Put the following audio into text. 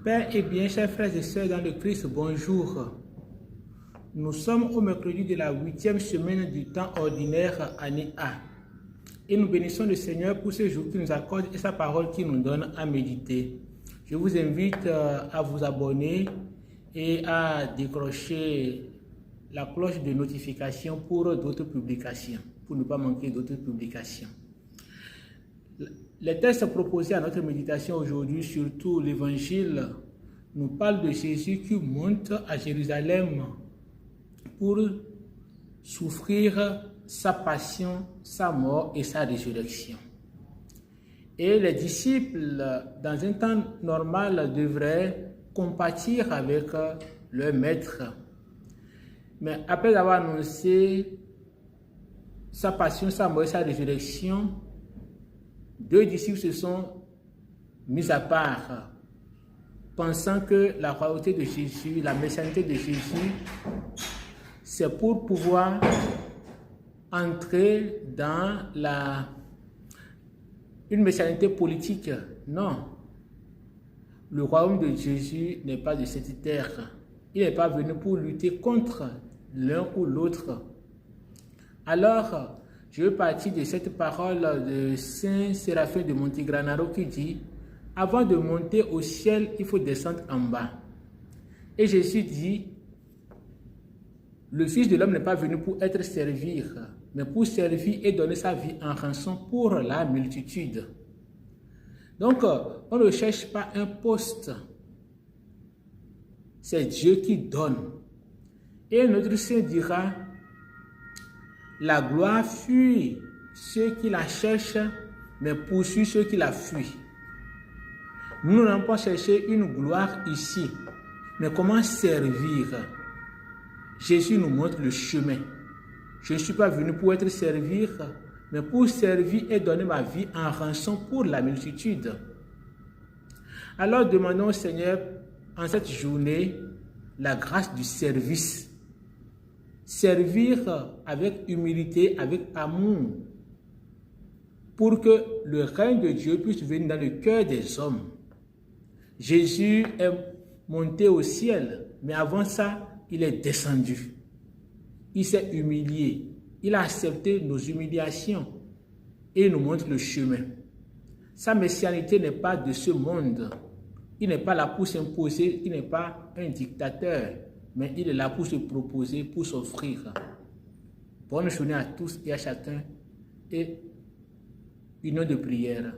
Père et bien, chers frères et sœurs dans le Christ, bonjour. Nous sommes au mercredi de la 8e semaine du temps ordinaire, année A. Et nous bénissons le Seigneur pour ce jour qui nous accorde et sa parole qui nous donne à méditer. Je vous invite à vous abonner et à décrocher la cloche de notification pour d'autres publications, pour ne pas manquer d'autres publications. Les textes proposés à notre méditation aujourd'hui, surtout l'évangile, nous parlent de Jésus qui monte à Jérusalem pour souffrir sa passion, sa mort et sa résurrection. Et les disciples, dans un temps normal, devraient compatir avec leur maître. Mais après avoir annoncé sa passion, sa mort et sa résurrection, deux disciples se sont mis à part, pensant que la royauté de Jésus, la messianité de Jésus, c'est pour pouvoir entrer dans une messianité politique. Non. Le royaume de Jésus n'est pas de cette terre. Il n'est pas venu pour lutter contre l'un ou l'autre. Alors, je veux partir de cette parole de Saint Séraphin de Montegranaro qui dit « Avant de monter au ciel, il faut descendre en bas. » Et Jésus dit « Le Fils de l'homme n'est pas venu pour être servi, mais pour servir et donner sa vie en rançon pour la multitude. » Donc, on ne cherche pas un poste. C'est Dieu qui donne. Et notre Saint dira « La gloire fuit ceux qui la cherchent, mais poursuit ceux qui la fuient. » Nous n'allons pas chercher une gloire ici, mais comment servir? Jésus nous montre le chemin. Je ne suis pas venu pour être servi, mais pour servir et donner ma vie en rançon pour la multitude. Alors demandons au Seigneur en cette journée la grâce du service. Servir avec humilité, avec amour, pour que le règne de Dieu puisse venir dans le cœur des hommes. Jésus est monté au ciel, mais avant ça, il est descendu. Il s'est humilié. Il a accepté nos humiliations et il nous montre le chemin. Sa messianité n'est pas de ce monde. Il n'est pas là pour s'imposer, il n'est pas un dictateur, mais il est là pour se proposer, pour s'offrir. Bonne journée à tous et à chacun et union de prière.